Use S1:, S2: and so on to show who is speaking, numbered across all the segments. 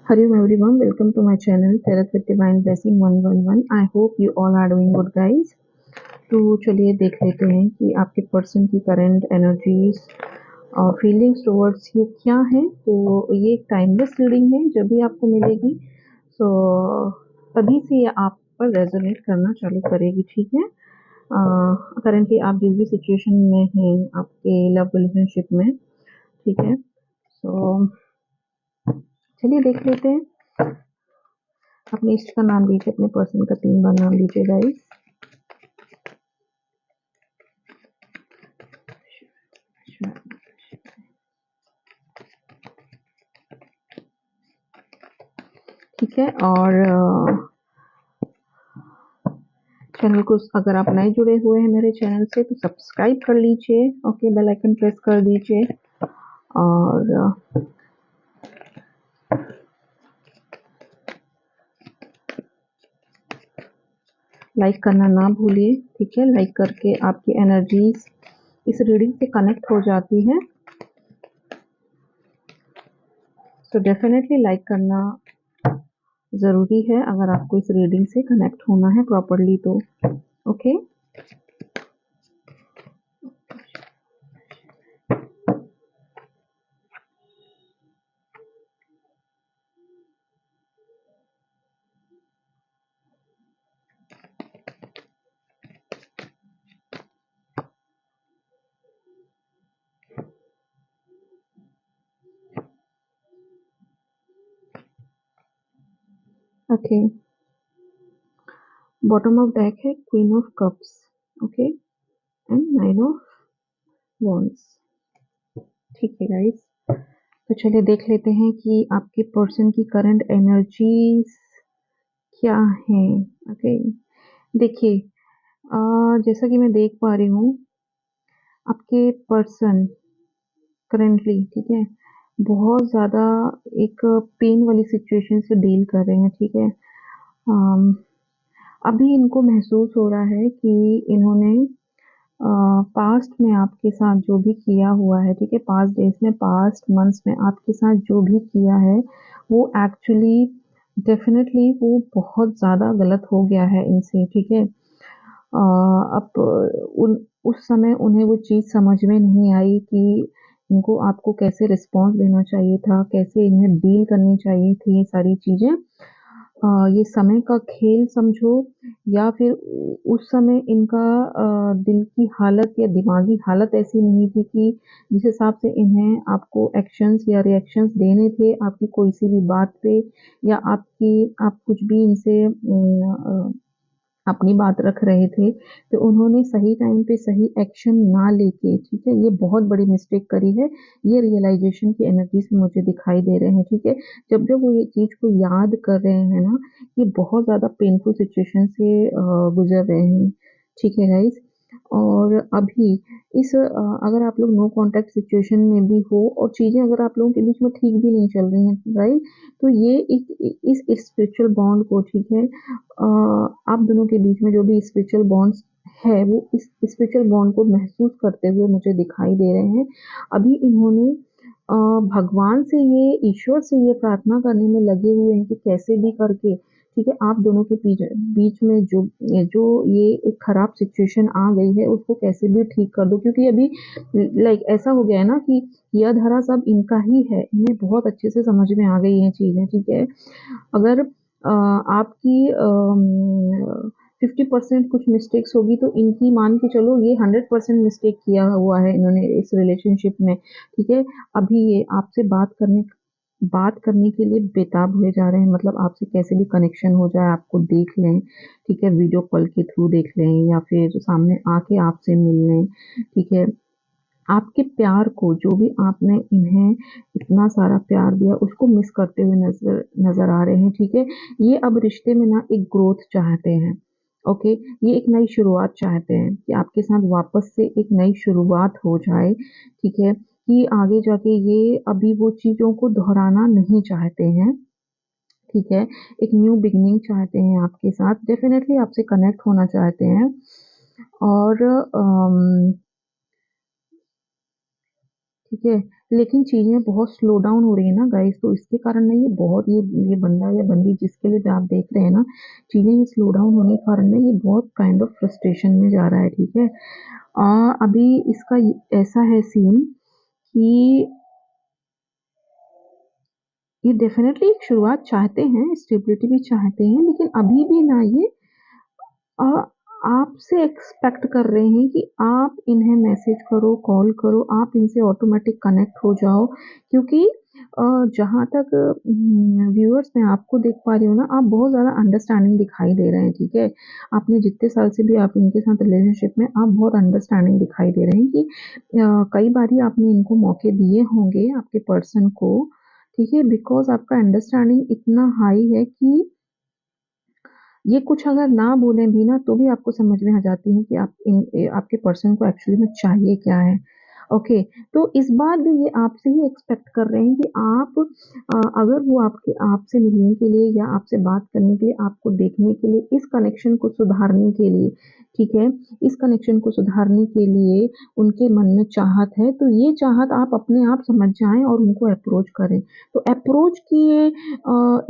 S1: Hello everyone, welcome to my channel Tarot with Divine Blessing 111. I hope you all are doing good guys. तो चलिए देख लेते हैं कि आपके पर्सन की करंट एनर्जीज और फीलिंग्स टुवर्ड्स यू क्या है। तो ये एक टाइमलेस रीडिंग है, जब भी आपको मिलेगी सो तभी से ये आप पर रेजोनेट करना चालू करेगी, ठीक है। करंटली आप जिस भी सिचुएशन में हैं आपके लव रिलेशनशिप में, ठीक है। सो चलिए देख लेते हैं। अपने इष्ट का नाम लीजिए, अपने पर्सन का 3 बार नाम लीजिए गाइस। ठीक है, और चैनल को अगर आप नए जुड़े हुए हैं मेरे चैनल से तो सब्सक्राइब कर लीजिए, ओके, बेल आइकन प्रेस कर दीजिए और लाइक करना ना भूलिए, ठीक है। लाइक करके आपकी एनर्जीज इस रीडिंग से कनेक्ट हो जाती है, तो डेफिनेटली लाइक करना ज़रूरी है अगर आपको इस रीडिंग से कनेक्ट होना है प्रॉपरली तो, okay. Okay, bottom of deck है queen of cups, okay, and 9 of wands, ठीक है गाइस। तो चलिए देख लेते हैं कि आपके पर्सन की करंट एनर्जीज क्या है, ओके। देखिए, जैसा कि मैं देख पा रही हूँ आपके पर्सन करेंटली, ठीक है, बहुत ज़्यादा एक पेन वाली सिचुएशन से डील कर रहे हैं, ठीक है। अभी इनको महसूस हो रहा है कि इन्होंने पास्ट में आपके साथ जो भी किया हुआ है, ठीक है, पास्ट डेज में, पास्ट मंथ्स में आपके साथ जो भी किया है वो एक्चुअली डेफिनेटली वो बहुत ज़्यादा गलत हो गया है इनसे, ठीक है। अब उस समय उन्हें वो चीज़ समझ में नहीं आई कि इनको आपको कैसे रिस्पॉन्स देना चाहिए था, कैसे इन्हें डील करनी चाहिए थी ये सारी चीज़ें। ये समय का खेल समझो या फिर उस समय इनका दिल की हालत या दिमागी हालत ऐसी नहीं थी कि जिस हिसाब से इन्हें आपको एक्शंस या रिएक्शंस देने थे आपकी कोई सी भी बात पे, या आप कुछ भी इनसे अपनी बात रख रहे थे, तो उन्होंने सही टाइम पे सही एक्शन ना लेके, ठीक है, ये बहुत बड़ी मिस्टेक करी है। ये रियलाइज़ेशन की एनर्जीज़ मुझे दिखाई दे रहे हैं, ठीक है। जब वो ये चीज़ को याद कर रहे हैं ना, ये बहुत ज़्यादा पेनफुल सिचुएशन से गुज़र रहे हैं, ठीक है गाइज़। और अभी अगर आप लोग नो कॉन्टैक्ट सिचुएशन में भी हो और चीज़ें अगर आप लोगों के बीच में ठीक भी नहीं चल रही हैं, राइट? तो ये एक इस स्पिरिचुअल बॉन्ड को, ठीक है, आप दोनों के बीच में जो भी स्पिरिचुअल बॉन्ड्स है वो इस स्पिरिचुअल बॉन्ड को महसूस करते हुए मुझे दिखाई दे रहे हैं। अभी इन्होंने भगवान से ये, ईश्वर से ये प्रार्थना करने में लगे हुए हैं कि कैसे भी करके, ठीक है, आप दोनों के बीच में जो ये एक खराब सिचुएशन आ गई है उसको कैसे भी ठीक कर दो, क्योंकि अभी लाइक ऐसा हो गया है ना कि यह धारा सब इनका ही है, इन्हें बहुत अच्छे से समझ में आ गई है चीज़ें, ठीक है। अगर आपकी 50% कुछ मिस्टेक्स होगी तो इनकी मान के चलो ये 100% मिस्टेक किया हुआ है इन्होंने इस रिलेशनशिप में, ठीक है। अभी ये आपसे बात करने के लिए बेताब हुए जा रहे हैं, मतलब आपसे कैसे भी कनेक्शन हो जाए, आपको देख लें, ठीक है, वीडियो कॉल के थ्रू देख लें या फिर सामने आके आपसे मिल लें, ठीक है। आपके प्यार को, जो भी आपने इन्हें इतना सारा प्यार दिया उसको मिस करते हुए नज़र आ रहे हैं, ठीक है। ये अब रिश्ते में ना एक ग्रोथ चाहते हैं, ओके। ये एक नई शुरुआत चाहते हैं कि आपके साथ वापस से एक नई शुरुआत हो जाए, ठीक है, कि आगे जाके ये अभी वो चीज़ों को दोहराना नहीं चाहते हैं, ठीक है। एक न्यू बिगिनिंग चाहते हैं आपके साथ, डेफ़िनेटली आपसे कनेक्ट होना चाहते हैं। और ठीक है? लेकिन चीज़ें बहुत स्लो डाउन हो रही है ना गाइस, तो इसके कारण ना ये बहुत ये बंदा या बंदी जिसके लिए भी आप देख रहे हैं ना, चीज़ें ये स्लो डाउन होने के कारण ना ये बहुत काइंड ऑफ फ्रस्ट्रेशन में जा रहा है, ठीक है? अभी इसका ऐसा है सीन कि ये डेफ़िनेटली एक शुरुआत चाहते हैं, स्टेबिलिटी भी चाहते हैं, लेकिन अभी भी ना ये अ, आपसे एक्सपेक्ट कर रहे हैं कि आप इन्हें मैसेज करो, कॉल करो, आप इनसे ऑटोमेटिक कनेक्ट हो जाओ, क्योंकि जहाँ तक व्यूअर्स मैं आपको देख पा रही हूँ ना, आप बहुत ज़्यादा अंडरस्टैंडिंग दिखाई दे रहे हैं, ठीक है? आपने जितने साल से भी आप इनके साथ रिलेशनशिप में आप बहुत अंडरस्टैंडिंग दिखाई दे रहे हैं कि कई बारी आपने इनको मौके दिए होंगे आपके पर्सन को, ठीक है? बिकॉज़ आपका अंडरस्टैंडिंग इतना हाई है कि ये कुछ अगर ना बोलें भी ना, तो भी आपको समझ में आ जाती है कि आपके पर्सन को एक्चुअली में चाहिए क्या है। ओके, तो इस बार भी ये आपसे ही एक्सपेक्ट कर रहे हैं कि आप अगर वो आपसे मिलने के लिए या आपसे बात करने के लिए, आपको देखने के लिए, इस कनेक्शन को सुधारने के लिए, ठीक है? इस कनेक्शन को सुधारने के लिए उनके मन में चाहत है, तो ये चाहत आप अपने आप समझ जाएँ और उनको अप्रोच करें। तो अप्रोच की ये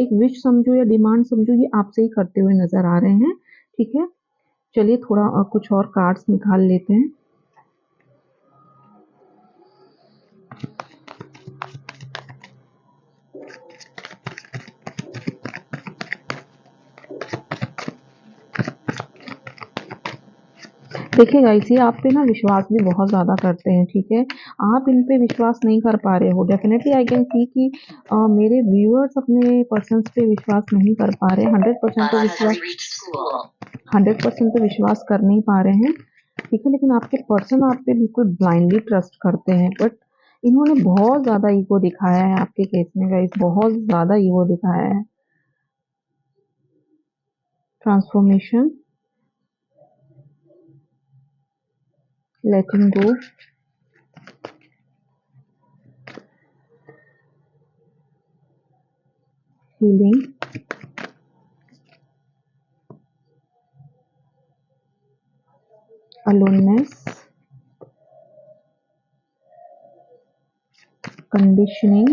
S1: एक विश समझो या डिमांड समझो, ये आपसे ही करते हुए नज़र आ रहे हैं, ठीक है? चलिए थोड़ा कुछ और कार्ड्स निकाल लेते हैं। देखिए गाइस, ये आप पे ना विश्वास भी बहुत ज़्यादा करते हैं, ठीक है? आप इन पे विश्वास नहीं कर पा रहे हो। डेफ़िनिटली आई कैन सी कि मेरे व्यूअर्स अपने पर्सन्स पे विश्वास नहीं कर पा रहे हैं। 100% तो विश्वास कर नहीं पा रहे हैं, ठीक है? लेकिन आपके पर्सन आप पे बिल्कुल ब्लाइंडली ट्रस्ट करते हैं, बट इन्होंने बहुत ज़्यादा ईगो दिखाया है आपके केस में गाइस, बहुत ज़्यादा ईगो दिखाया है। ट्रांसफॉर्मेशन, लेटिंग गो, हीलिंग, अलोननेस, कंडीशनिंग।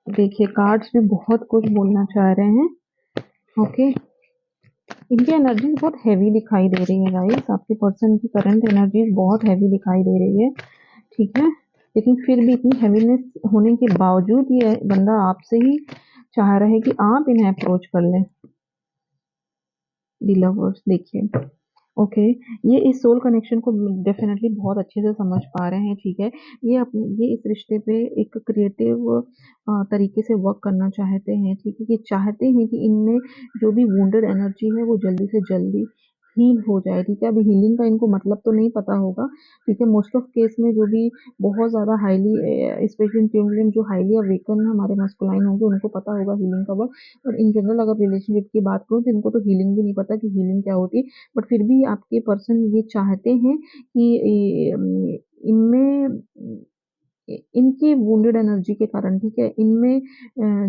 S1: देखिए कार्ड्स भी बहुत कुछ बोलना चाह रहे हैं, ओके? इनकी एनर्जीज़ बहुत हेवी दिखाई दे रही है गाइस, आपके पर्सन की करंट एनर्जीज़ बहुत हेवी दिखाई दे रही है, ठीक है? लेकिन फिर भी इतनी हेवीनेस होने के बावजूद ये बंदा आपसे ही चाह रहा है कि आप इन्हें अप्रोच कर लें। द लवर्स देखिए, ओके, ये इस सोल कनेक्शन को डेफ़िनेटली बहुत अच्छे से समझ पा रहे हैं, ठीक है? ये इस रिश्ते पे एक क्रिएटिव तरीके से वर्क करना चाहते हैं, ठीक है? ये चाहते हैं कि इनमें जो भी वुंडेड एनर्जी है, वो जल्दी से जल्दी हील हो जाए, ठीक है? अभी हीलिंग का इनको मतलब तो नहीं पता होगा, ठीक है? मोस्ट ऑफ केस में जो भी बहुत ज़्यादा हाइली स्पेशली फीमेल जो हाइली अवेकन हमारे मस्कुलाइन होंगे, उनको पता होगा हीलिंग का वर्क। और इन जनरल अगर रिलेशनशिप की बात करूँ, तो इनको तो हीलिंग भी नहीं पता कि हीलिंग क्या होती है। बट फिर भी आपके पर्सन ये चाहते हैं कि इनमें इनकी वुंडेड एनर्जी के कारण, ठीक है? इनमें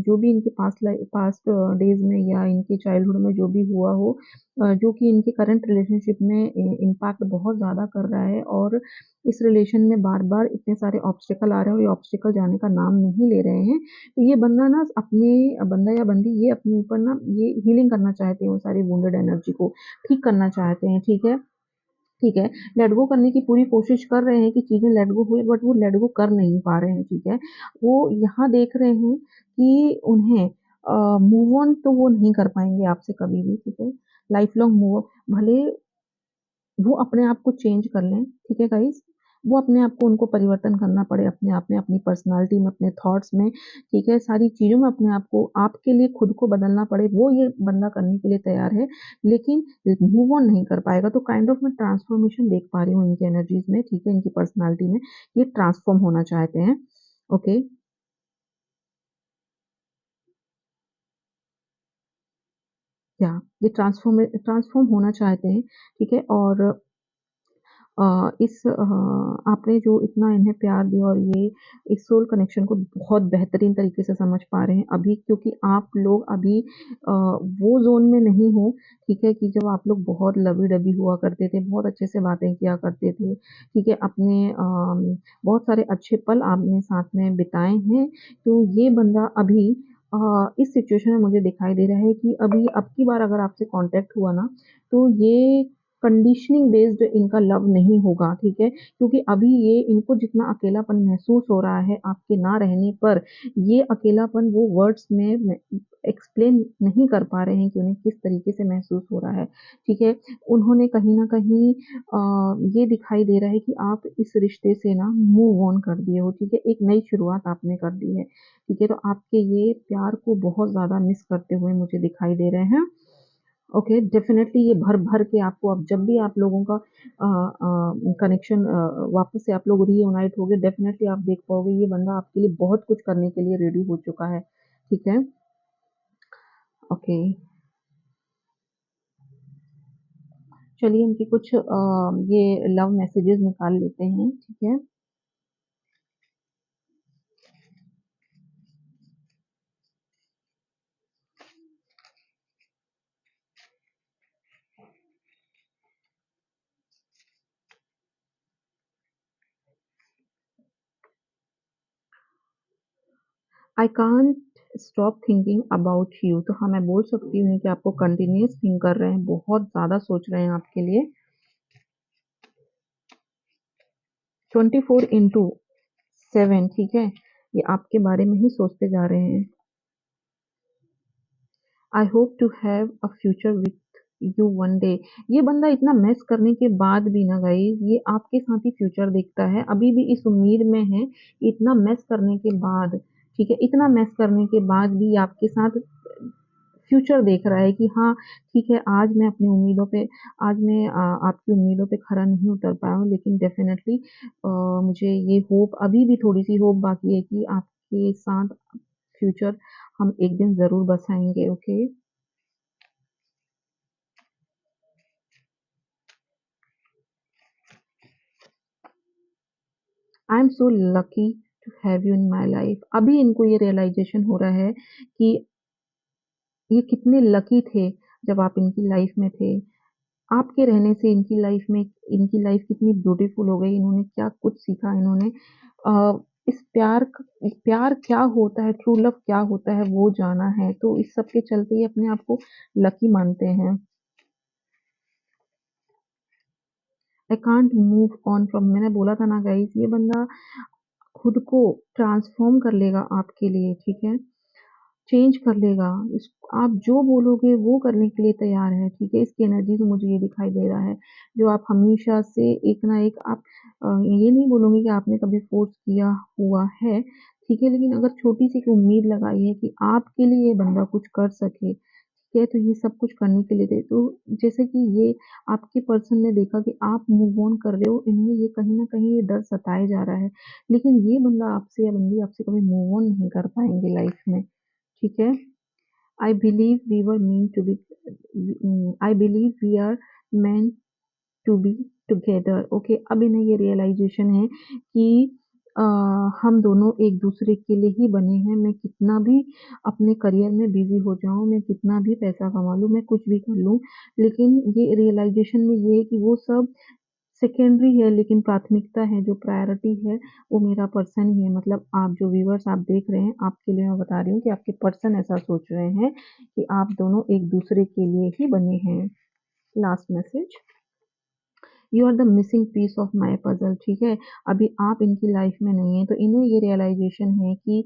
S1: जो भी इनके पास्ट डेज़ में या इनके चाइल्डहुड में जो भी हुआ हो, जो कि इनके करंट रिलेशनशिप में इम्पैक्ट बहुत ज़्यादा कर रहा है, और इस रिलेशन में बार-बार इतने सारे ऑब्स्टेकल आ रहे हैं और ये ऑब्स्टेकल जाने का नाम नहीं ले रहे हैं। तो ये बंदा ना अपने बंदा या बंदी ये अपने ऊपर ना ये हीलिंग करना चाहते हैं, वो सारी वुंडेड एनर्जी को ठीक करना चाहते हैं, ठीक है? ठीक है, लेट गो करने की पूरी कोशिश कर रहे हैं कि चीज़ें लेट गो हुए, बट वो लेट गो कर नहीं पा रहे हैं, ठीक है? वो यहाँ देख रहे हैं कि उन्हें मूव ऑन तो वो नहीं कर पाएँगे आपसे कभी भी, ठीक है? लाइफ लॉन्ग मूव भले वो अपने आप को चेंज कर लें, ठीक है गाइज़? वो अपने आप को उनको परिवर्तन करना पड़े अपने आप में, अपनी पर्सनैलिटी में, अपने थॉट्स में, ठीक है? सारी चीज़ों में अपने आप को आपके लिए खुद को बदलना पड़े, वो ये बंदा करने के लिए तैयार है, लेकिन मूव ऑन नहीं कर पाएगा। तो काइंड ऑफ मैं ट्रांसफॉर्मेशन देख पा रही हूँ इनकी एनर्जीज़ में, ठीक है? इनकी पर्सनैलिटी में, ये ट्रांसफॉर्म होना चाहते हैं, ओके? या ये ट्रांसफॉर्म होना चाहते हैं, ठीक है? और आपने जो इतना इन्हें प्यार दिया और ये इस सोल कनेक्शन को बहुत बेहतरीन तरीके से समझ पा रहे हैं अभी, क्योंकि आप लोग अभी वो ज़ोन में नहीं हो, ठीक है? कि जब आप लोग बहुत लवी-डवी हुआ करते थे, बहुत अच्छे से बातें किया करते थे, ठीक है? बहुत सारे अच्छे पल आपने साथ में बिताए हैं। तो ये बंदा अभी इस सिचुएशन में मुझे दिखाई दे रहा है कि अभी अब की बार अगर आपसे कॉन्टैक्ट हुआ ना, तो ये कंडीशनिंग बेस्ड इनका लव नहीं होगा, ठीक है? क्योंकि अभी ये इनको जितना अकेलापन महसूस हो रहा है आपके ना रहने पर, ये अकेलापन वो वर्ड्स में एक्सप्लेन नहीं कर पा रहे हैं कि उन्हें किस तरीके से महसूस हो रहा है, ठीक है? उन्होंने कहीं न कहीं ये दिखाई दे रहा है कि आप इस रिश्ते से ना मूव ऑन कर दिए हो, ठीक है? एक नई शुरुआत आपने कर दी है, ठीक है? तो आपके ये प्यार को बहुत ज़्यादा मिस करते हुए मुझे दिखाई दे रहे हैं। ओके, डेफ़िनेटली ये भर-भर के आपको अब जब भी आप लोगों का कनेक्शन वापस से आप लोग रीयूनाइट होगे, डेफ़िनेटली आप देख पाओगे ये बंदा आपके लिए बहुत कुछ करने के लिए रेडी हो चुका है, ठीक है? ओके, चलिए इनकी कुछ ये लव मैसेजेस निकाल लेते हैं, ठीक है? I can't stop thinking about you, तो हाँ, मैं बोल सकती हूँ कि आपको कंटीन्यूअस थिंक कर रहे हैं, बहुत ज़्यादा सोच रहे हैं आपके लिए। 24 इंटू 7, ठीक है? ये आपके बारे में ही सोचते जा रहे हैं। I hope to have a future with you one day. ये बंदा इतना मेस करने के बाद भी ना गाइस, ये आपके साथ ही फ्यूचर देखता है, अभी भी इस उम्मीद में है, इतना मेस करने के बाद, ठीक है? इतना मेस करने के बाद भी आपके साथ फ्यूचर देख रहा है कि हाँ, ठीक है, आज मैं आपकी उम्मीदों पे खरा नहीं उतर पाया हूँ, लेकिन डेफ़िनेटली मुझे ये होप अभी भी थोड़ी-सी होप बाकी है कि आपके साथ फ्यूचर हम एक दिन ज़रूर बसाएँगे, okay? I am so lucky to have you in my life. अभी इनको ये रियलाइज़ेशन हो रहा है कि ये कितने लकी थे जब आप इनकी लाइफ में थे। आपके रहने से इनकी लाइफ कितनी ब्यूटीफुल हो गई, इन्होंने क्या कुछ सीखा इन्होंने इस प्यार क्या होता है, ट्रू लव क्या होता है वो जाना है, तो इस सब के चलते ये अपने आप को लकी मानते हैं। I can't move on from, मैंने बोला था ना गाइस, ये बंदा खुद को ट्रांसफ़ॉर्म कर लेगा आपके लिए, ठीक है? चेंज कर लेगा। इस आप जो बोलोगे वो करने के लिए तैयार है, ठीक है? इसकी एनर्जी से मुझे ये दिखाई दे रहा है। जो आप हमेशा से एक ना एक आप ये नहीं बोलूँगी कि आपने कभी फ़ोर्स किया हुआ है, ठीक है? लेकिन अगर छोटी-सी एक उम्मीद लगाई है कि आपके लिए ये बंदा कुछ कर सके, ठीक है? तो ये सब कुछ करने के लिए थे। तो जैसे कि ये आपके पर्सन ने देखा कि आप मूव ऑन कर रहे हो, इन्हें ये कहीं न कहीं ये डर सताए जा रहा है। लेकिन ये बंदा आपसे या बंदी आपसे कभी मूव ऑन नहीं कर पाएँगे लाइफ़ में। ठीक है? I believe we were meant to be I believe we are meant to be together. Okay, अब इन्हें ये रियलाइज़ेशन है कि अ, हम दोनों एक-दूसरे के लिए ही बने हैं। मैं कितना भी अपने करियर में बिज़ी हो जाऊँ, मैं कितना भी पैसा कमा लूँ, मैं कुछ भी कर लूँ, लेकिन ये रियलाइज़ेशन में ये है कि वो सब सेकेंडरी है, लेकिन प्राथमिकता है, जो प्रायोरिटी है, वो मेरा पर्सन ही है। मतलब आप जो व्यूअर्स आप देख रहे हैं, आपके लिए मैं बता रही हूँ कि आपके पर्सन ऐसा सोच रहे हैं कि आप दोनों एक-दूसरे के लिए ही बने हैं। Last message, you are the missing piece of my puzzle, ठीक है? अभी आप इनकी लाइफ़ में नहीं हैं, तो इन्हें ये रियलाइज़ेशन है कि